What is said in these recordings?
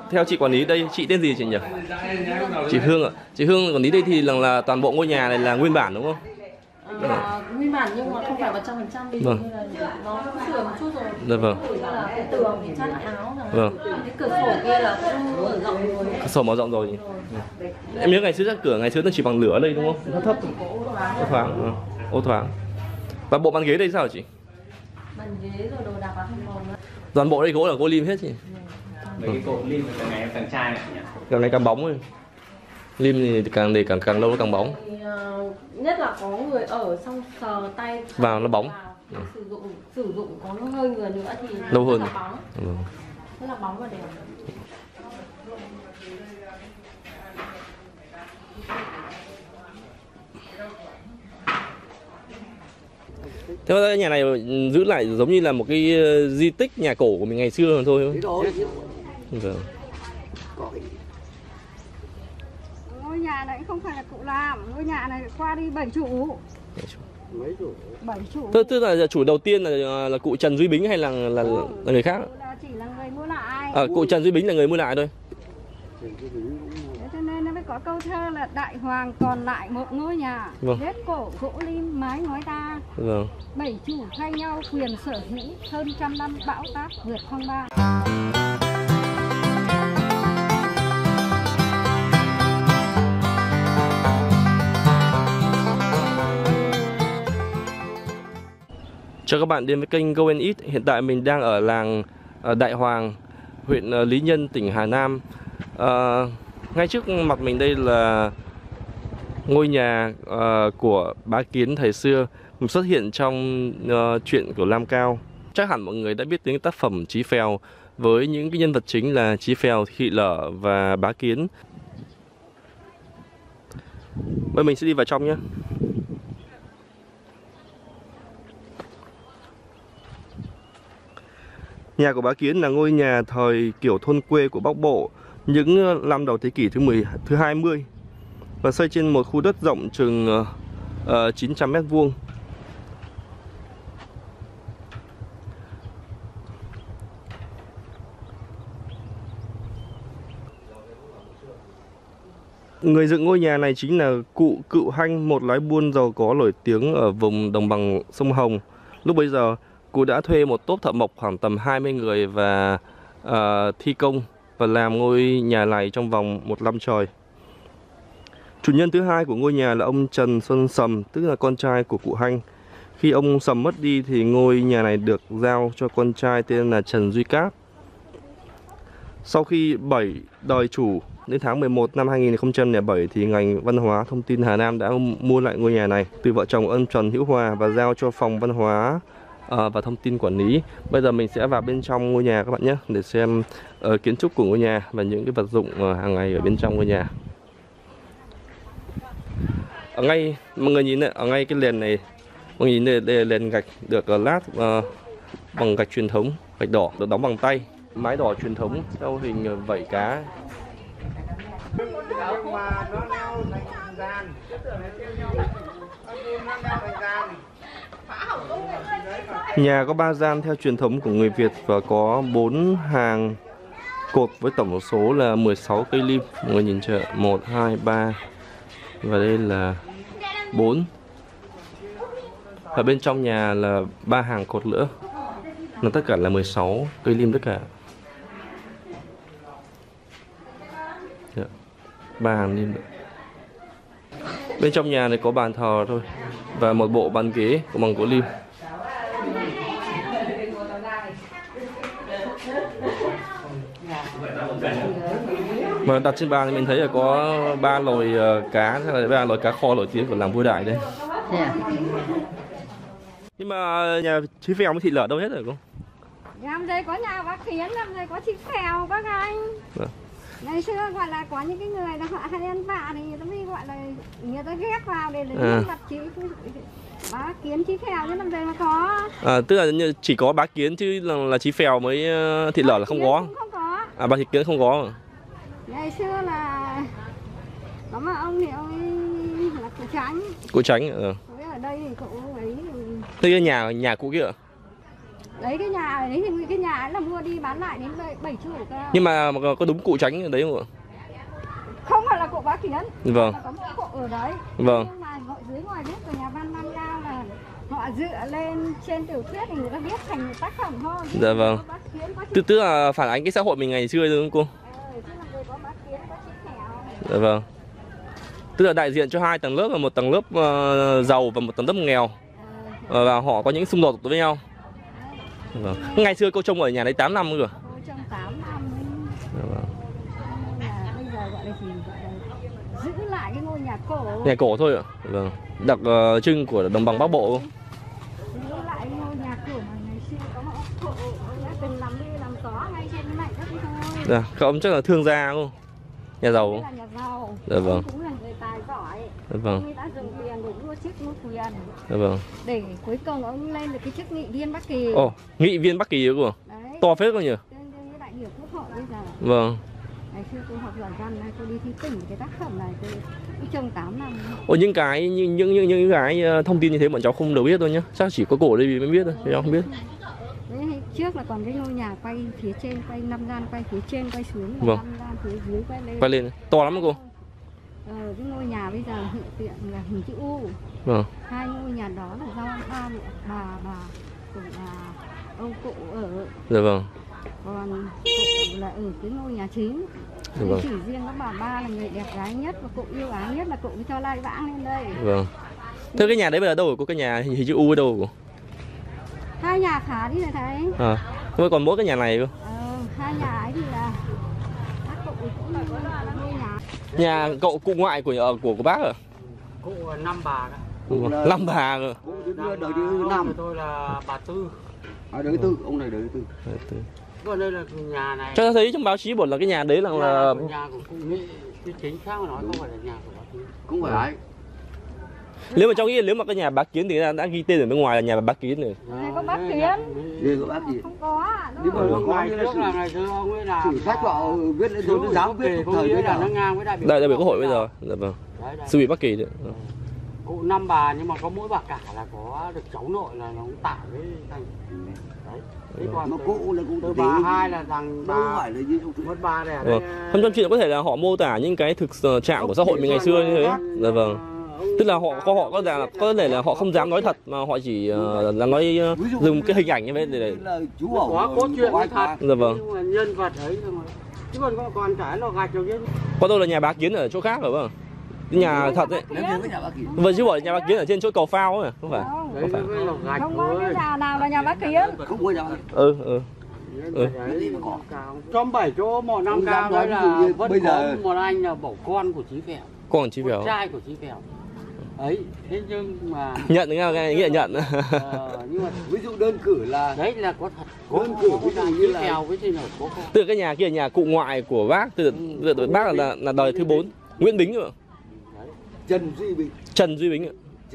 theo chị quản lý đây, chị tên gì chị nhỉ? Chị Hương ạ. Chị Hương quản lý đây thì là toàn bộ ngôi nhà này là nguyên bản đúng không? Nguyên bản nhưng mà không phải 100%, ví dụ như là nó cũng sửa một chút rồi. Dạ vâng. Như là cái tường thì chát lại áo rồi. Vâng. Cái cửa sổ kia là cũng mở rộng rồi. Cửa sổ mở rộng rồi nhỉ? Em nhớ ngày xưa cửa ngày xưa nó chỉ bằng lửa ở đây đúng không? Thấp thấp. Ô thoáng. Ô thoáng. Và bộ bàn ghế đây sao hả chị? Bàn ghế rồi đồ đạc là không còn nữa. Toàn bộ đây gỗ là gỗ lim hết chị. Mấy cái cột lim càng ngày càng chai này nhỉ? Càng ngày càng bóng rồi. Lim thì càng để càng lâu nó càng bóng. Thì, nhất là có người ở xong sờ tay vào nó bóng. Sử dụng có hơi người nữa thì lâu hơn. Rất là bóng. Rất là bóng và đẹp. Thế mà nhà này giữ lại giống như là một cái di tích nhà cổ của mình ngày xưa thôi. Vâng. Ngôi nhà này không phải là cụ làm, ngôi nhà này qua đi 7 chủ. Mấy chủ? 7 chủ. Tức là chủ đầu tiên là cụ Trần Duy Bính hay là người khác? Chỉ là người mua lại. Cụ Trần Duy Bính là người mua lại thôi. Thế cho nên nó mới có câu thơ là đại hoàng còn lại một ngôi nhà, vâng. Vết cổ gỗ lim mái ngói ta. Vâng. 7 chủ thay nhau quyền sở hữu, hơn trăm năm bão táp vượt phong ba. Chào các bạn đến với kênh Go and Eat. Hiện tại mình đang ở làng Đại Hoàng, huyện Lý Nhân, tỉnh Hà Nam. Ngay trước mặt mình đây là ngôi nhà của bá Kiến thời xưa, xuất hiện trong truyện của Lam Cao. Chắc hẳn mọi người đã biết đến tác phẩm Chí Phèo với những cái nhân vật chính là Chí Phèo, Thị Lở và bá Kiến. Bây mình sẽ đi vào trong nhé. Nhà của bá Kiến là ngôi nhà thời kiểu thôn quê của Bắc Bộ những năm đầu thế kỷ thứ 20 và xây trên một khu đất rộng chừng 900 m². Người dựng ngôi nhà này chính là cụ Cựu Hanh, một lái buôn giàu có nổi tiếng ở vùng đồng bằng sông Hồng. Lúc bấy giờ cụ đã thuê một tốp thợ mộc khoảng tầm 20 người và thi công và làm ngôi nhà này trong vòng một năm trời. Chủ nhân thứ hai của ngôi nhà là ông Trần Xuân Sầm, tức là con trai của cụ Hanh. Khi ông Sầm mất đi thì ngôi nhà này được giao cho con trai tên là Trần Duy Cáp. Sau khi 7 đời chủ, đến tháng 11 năm 2007 thì ngành Văn hóa Thông tin Hà Nam đã mua lại ngôi nhà này từ vợ chồng ông Trần Hữu Hòa và giao cho phòng văn hóa và thông tin quản lý. Bây giờ mình sẽ vào bên trong ngôi nhà các bạn nhé, để xem kiến trúc của ngôi nhà và những cái vật dụng hàng ngày ở bên trong ngôi nhà. Ở ngay mọi người nhìn này, ở ngay cái nền này, mọi người nhìn đây là nền gạch được lát bằng gạch truyền thống, gạch đỏ được đóng bằng tay, mái đỏ truyền thống theo hình vảy cá. Nhà có 3 gian theo truyền thống của người Việt và có 4 hàng cột với tổng số là 16 cây lim. Mọi người nhìn chưa? 1, 2, 3 và đây là 4. Ở bên trong nhà là 3 hàng cột nữa. Nó tất cả là 16 cây lim tất cả. 3 hàng lim nữa. Bên trong nhà này có bàn thờ thôi và một bộ bàn ghế của bằng gỗ lim. Mà đặt trên bàn thì mình thấy là có 3 nồi cá, 3 nồi cá kho nổi tiếng của làng Vua Đại đây. Nhưng mà nhà Chí Phèo với Thị Lở đâu hết rồi không? Làm đây có nhà bác Kiến, làm đây có Chí Phèo bác anh. Ngày xưa gọi là có những cái người là họ hay ăn vạ thì người ta mới gọi là người ta ghép vào để nhân vật Chí bá Kiến, Chí Phèo chứ làm gì mà có. Tức là chỉ có bá Kiến chứ là Chí Phèo với Thị Lở là không có. Không có. Bá Thị Kiến không có. Ngày xưa là có mà ông thì ông ấy là cụ Tránh. Cụ Tránh. Ở đây thì cụ ấy. Thế nhà cụ kia ạ? Đấy cái nhà ấy thì cái nhà ấy là mua đi bán lại đến 7 chủ cơ. Nhưng mà có đúng cụ Tránh ở đấy không ạ? Không phải là cụ Bá Kiến. Vâng. Mà có một cụ ở đấy. Vâng. Nhưng mà họ dưới ngoài viết của nhà văn Nam Cao là họ dựa lên trên tiểu thuyết thì người ta viết thành tác phẩm thôi. Dạ vâng. Tức là phản ánh cái xã hội mình ngày xưa đúng không cô? Tức là người có Bá Kiến, có Chí Phèo. Dạ vâng. Tức là đại diện cho hai tầng lớp, là một tầng lớp giàu và một tầng lớp nghèo. Và họ có những xung đột với nhau. Vâng. Ngày xưa cô trông ở nhà đấy 8 năm rồi. Cô trông 8 năm. Vâng. Bây giờ gọi là gì? Gọi là giữ lại cái ngôi nhà cổ. Nhà cổ thôi ạ. Vâng. Đặc trưng của đồng bằng Bắc Bộ. Giữ lại cái ngôi nhà cổ mà ngày xưa có một ông cụ ông đã từng làm đi làm gió ngay trên cái mảnh đất thôi. Dạ, các ông chắc là thương gia không? Nhà giàu không? Là nhà giàu. Dạ vâng. Cũng là người tài giỏi. Dạ vâng. Ông ấy đã dùng tiền để mua chức mua quyền. Dạ vâng. Để cuối cùng ông lên được cái chức nghị viên Bắc Kỳ. Ồ, nghị viên Bắc Kỳ của. Đấy. To phết không nhỉ? Trên cái đại biểu Quốc hội bây giờ. Vâng. Ngày xưa tôi học giỏi văn này, tôi đi thi tỉnh cái tác phẩm này tôi cũng trông 8 năm. Ồ, những cái thông tin như thế bọn cháu không được biết thôi nhá. Chắc chỉ có cổ đây mới biết thôi, cháu không biết. Đấy, trước là còn cái ngôi nhà quay phía trên, quay 5 gian, quay phía trên, quay xuống, Vâng. 5 gian phía dưới quay lên. Quay lên, to lắm cô. Cái ngôi nhà bây giờ hiện tiện là hình chữ U. Vâng. Hai ngôi nhà đó là do bà của ông cụ ở. Dạ vâng. Còn cụ là ở cái ngôi nhà chính. Dạ vâng. Chỉ riêng có bà ba là người đẹp gái nhất và cụ yêu ái nhất là cụ cho lai vãng lên đây. Vâng. Thế cái nhà đấy bây giờ đâu rồi? Có cái nhà hình chữ U ở đâu rồi? Hai nhà khá đi này thấy. À, mới còn mỗi cái nhà này cơ. Hai nhà ấy thì là các cụ cũng là ngôi nhà. Nhà cậu cụ ngoại của bác à? Cụ Năm Bà đó. Năm Bà cơ. Đời thứ 5. Tôi là bà Tư. À, đời thứ 4, ông này đời thứ 4. Còn đây là nhà này. Cho thấy trong báo chí bảo là cái nhà đấy là Nhà của cụ Nghị. Cái chính xác mà nói không phải là nhà của bà Tư. Cũng phải ấy. Nếu mà cháu nghĩ nếu mà cái nhà Bá Kiến thì đã ghi tên ở bên ngoài là nhà Bá Kiến rồi. Này có bác Kiến. Gì có bác gì? Không có. Nhưng mà nó có Ngày như là trước là ngày xưa ông ấy là sử sách họ viết lên tôi dám viết thời đấy là nó nào. ngang với đại biểu. Đại biểu Quốc hội bây giờ. Dạ vâng. Sư vị Bắc Kỳ đấy. Cụ Năm Bà nhưng mà có mỗi bà cả là có được cháu nội là nó cũng tải với thành đấy. Thế còn Mà cụ là cũng từ tí. bà hai là thằng Đâu bà phải là gì đâu. mất bà này ở Vâng. đây. Không, trong chuyện có thể là họ mô tả những cái thực trạng của xã hội mình ngày xưa như thế. Dạ vâng. Tức là họ có thể là họ không dám nói thật mà họ chỉ là nói dùng cái hình ảnh như thế để là chú bảo có cốt truyện có ai thật. Dạ vâng. Nhưng mà nhân vật ấy thôi mà. Chứ còn cái nó gạch được chứ. Có đâu là nhà Bá Kiến ở chỗ khác rồi vâng. Cái nhà thật đấy. Nếu như cái nhà bác Kỳ. Vừa chứ bảo nhà Bá Kiến ở trên chỗ cầu phao ấy, không phải. Đấy Không phải. mới là gạch Không có cái thôi. nhà nào là nhà bác Kiến. Không có nhà bác Kỳ. Ừ. Cái gì mà có cao. Trong 7 chỗ mỏ năm Không cao dám đấy nói là ví dụ như vẫn bây có giờ- một anh là bổ con của Chí Phèo. Con Chí Phèo. Con trai của Chí Phèo. Ấy, thế nhưng mà Nhận nghe nghĩa là nhận. nhưng mà Ví dụ đơn cử là đấy là có thật. Đơn cử ví dụ như Chí là- Phèo với gì là có con. Từ cái nhà kia nhà cụ ngoại của bác, từ bác là đời thứ 4, Nguyễn Bính rồi. Trần Duy Bình. Trần Duy Bính ạ.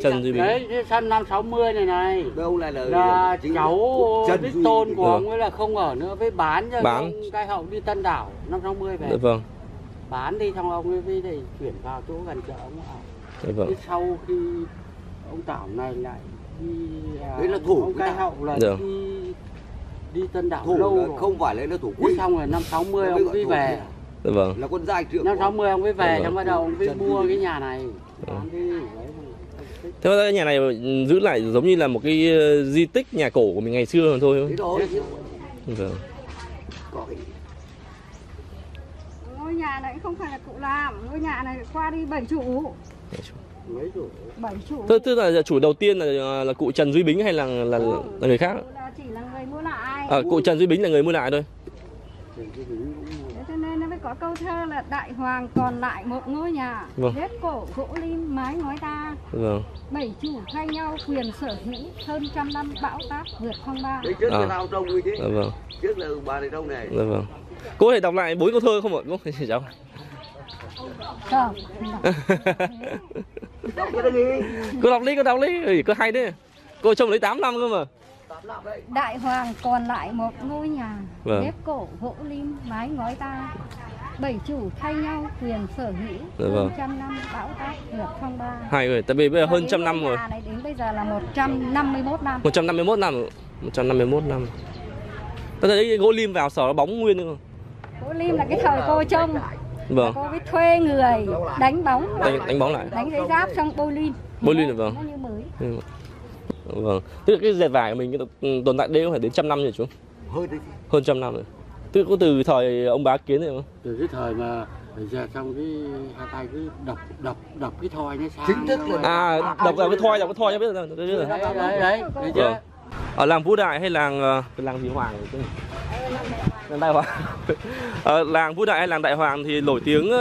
Trần Duy Bính. Đấy, thế sân năm 60 này. Đâu lại Là chính cháu Trần đích Duy tôn Bình. của ông ấy là không ở nữa với bán cho Bán. ông Cai Hậu đi Tân Đảo năm 60 về. Dạ vâng. Bán đi xong ông ấy mới để chuyển vào chỗ gần chợ ông ở. Dạ vâng. Thế sau khi ông Tảo này lại đi Đấy là thủ ông của Cai Tảo. Hậu là Dạ. đi Tân Đảo Thủ lâu là rồi. không phải là thủ Thế quốc. xong rồi năm 60 Nó mới ông gọi mới thủ về. Dạ vâng. Là con giai trưởng. Năm 60 ông mới về, Vâng. xong bắt đầu ông mới Trần mua Duy cái Bình. nhà này. Bán đi. Đấy. Thế mà cái nhà này giữ lại giống như là một cái di tích nhà cổ của mình ngày xưa thôi. Thế thôi. Vâng. Có cái Ngôi nhà này không phải là cụ làm. Ngôi nhà này qua đi 7 chủ. Mấy chủ. 7 chủ. Tức là chủ đầu tiên là cụ Trần Duy Bính hay là người khác? Là chỉ là người mua lại. Cụ Trần Duy Bính là người mua lại thôi. Thế cho nên nó mới có câu thơ là đại hoàng còn lại một ngôi nhà. Vâng. Ghép cổ gỗ lim mái ngói ta. Vâng. 7 chủ thay nhau quyền sở hữu hơn trăm năm bão táp vượt phong ba. đấy trước là tao trông như thế. Dạ vâng. Trước là bà này trông này. Dạ vâng. Cô có thể đọc lại 4 câu thơ không ạ? Cô cháu. Không. Đọc cái đi. Cô đọc đi. Ừ, cô hay đấy. Cô trông lấy 8 năm cơ mà. Đại hoàng còn lại một ngôi nhà. Vâng. Ghép cổ gỗ lim mái ngói ta. 7 chủ thay nhau quyền sở hữu Dạ hơn vâng. trăm năm bão táp vượt phong ba. Hay rồi, tại vì bây giờ hơn trăm năm rồi. Nhà này đến bây giờ là 151 năm. 151 năm rồi. 151 năm. Tôi thấy cái gỗ lim vào sở nó bóng nguyên luôn. Gỗ lim là cái thời cô trông. Vâng. Cô biết thuê người đánh bóng. Đánh bóng lại. Đánh giấy giáp xong bôi lim. Bôi lim là vâng. Nó như mới. Vâng. Tức là cái dệt vải của mình tồn tại đây có phải đến 100 năm rồi chú? Hơn Hơn 100 năm rồi. Tức có từ thời ông bá Kiến rồi không? Từ cái thời mà giờ xong cái hai tay cứ đập cái thoi nó sang. Chính thức là đập vào cái thoi cho biết rồi. Đấy chưa? Ở làng Vũ Đại hay làng gì Hoàng rồi? Làng Đại Hoàng. Làng Vũ Đại hay làng Đại Hoàng thì nổi tiếng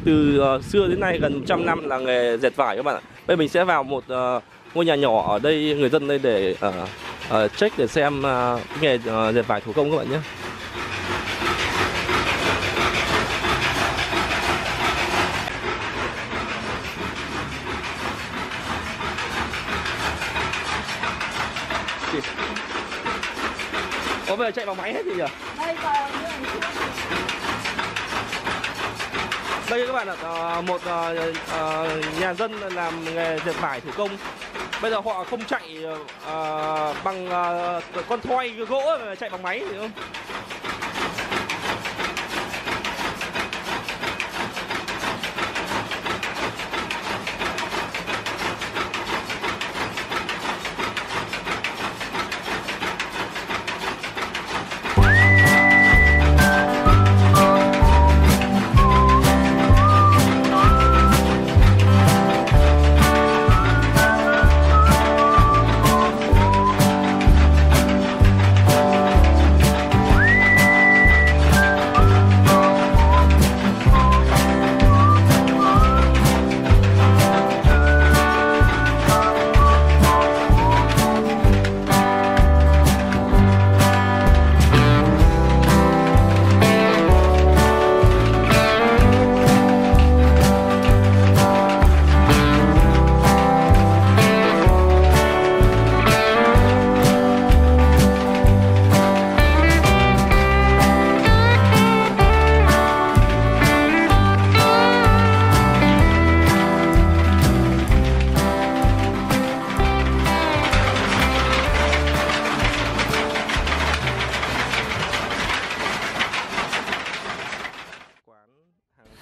từ xưa đến nay gần 100 năm là nghề dệt vải các bạn ạ. Bây giờ mình sẽ vào một ngôi nhà nhỏ ở đây, người dân đây để check để xem nghề dệt vải thủ công các bạn nhé. Có về chạy bằng máy hết thì nhỉ? Đây các bạn ạ, một nhà dân làm nghề dệt vải thủ công. Bây giờ họ không chạy bằng con thoi gỗ mà chạy bằng máy hiểu không?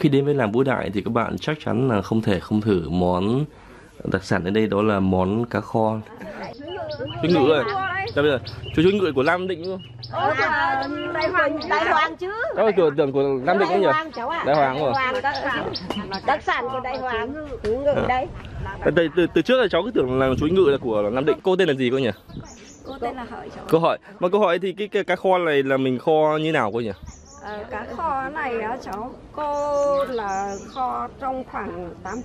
Khi đến với làng Vũ Đại thì các bạn chắc chắn là không thể không thử món đặc sản ở đây, đó là món cá kho. Chú Ngự ơi, bây giờ chú Ngự của Nam Định đúng không? Đại Hoàng chứ. Đó là tưởng của Nam Định đấy nhỉ? Đại Hoàng rồi. Đặc sản của Đại Hoàng, chú Ngự đây. Từ trước là cháu cứ tưởng là chú Ngự là của Nam Định. Cô tên là gì cô nhỉ? Cô tên là Hợi cháu. Cô Hợi. Mà cô Hợi thì cái cá kho này là mình kho như nào cô nhỉ? Cá kho này á cháu, cô là kho trong khoảng 8-9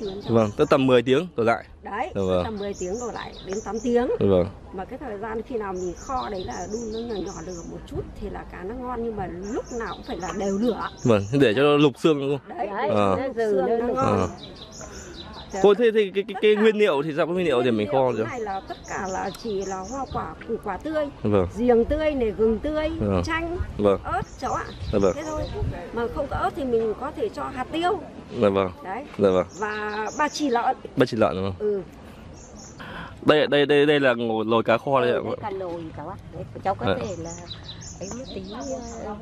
tiếng cháu. Vâng, tức tầm 10 tiếng đổ lại. Đấy, vâng. tầm 10 tiếng đổ lại đến 8 tiếng. Vâng. Mà cái thời gian khi nào mình kho đấy là đun nó nhỏ lửa một chút thì là cá nó ngon, nhưng mà lúc nào cũng phải là đều lửa. Vâng, để cho nó lục xương đúng không? Đấy, xương nó ngon. Cô thế thì cái nguyên liệu thì sao, có nguyên liệu để mình kho được? Cái này là tất cả là chỉ là hoa quả, củ quả tươi, vâng. Giềng tươi này, gừng tươi, vâng. chanh, vâng. ớt cháu ạ. Vâng. Thế thôi. Mà không có ớt thì mình có thể cho hạt tiêu. Dạ vâng. Đấy. Dạ vâng. Và ba chỉ lợn. Ba chỉ lợn đúng không? Ừ. Đây là nồi cá kho đây ạ. Đây là nồi cháu ạ. Cháu có thể là ấy một tí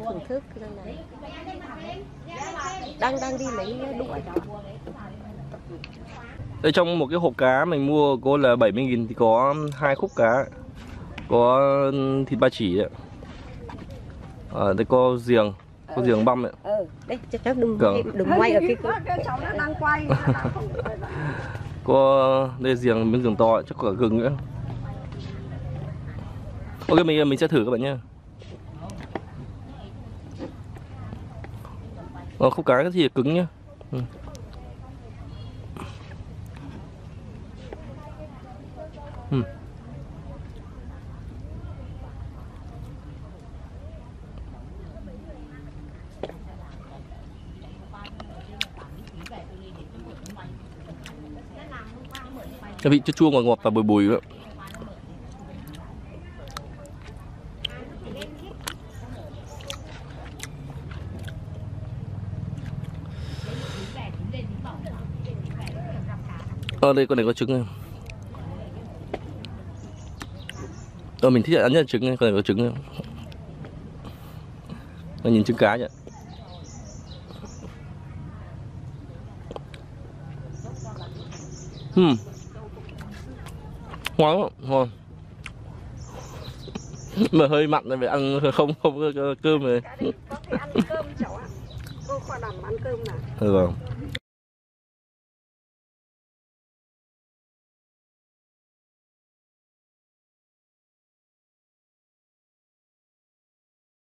thưởng thức này. Đang đi lấy đũa cháu ạ. Đây trong một cái hộp cá mình mua có là 70.000 thì có 2 khúc cá, có thịt ba chỉ đấy. Đây có giềng băm đấy. Đây cháu đừng quay ở cái cháu nó đang quay. Có đây miếng giềng to, chắc có cả gừng nữa. Ok, mình sẽ thử các bạn nhé. Khúc cá thì cứng nhá. Cái vị chua chua ngọt ngọt và bùi bùi nữa. Đây con này có trứng này. Mình thích ăn nhất trứng, còn có trứng. Nó nhìn trứng cá nhỉ. Ngon lắm, ngon. Mà hơi mặn nên phải ăn không cơm rồi. Có thể ăn cơm cháu ạ. Cô khoa đảm ăn cơm nào. Vâng.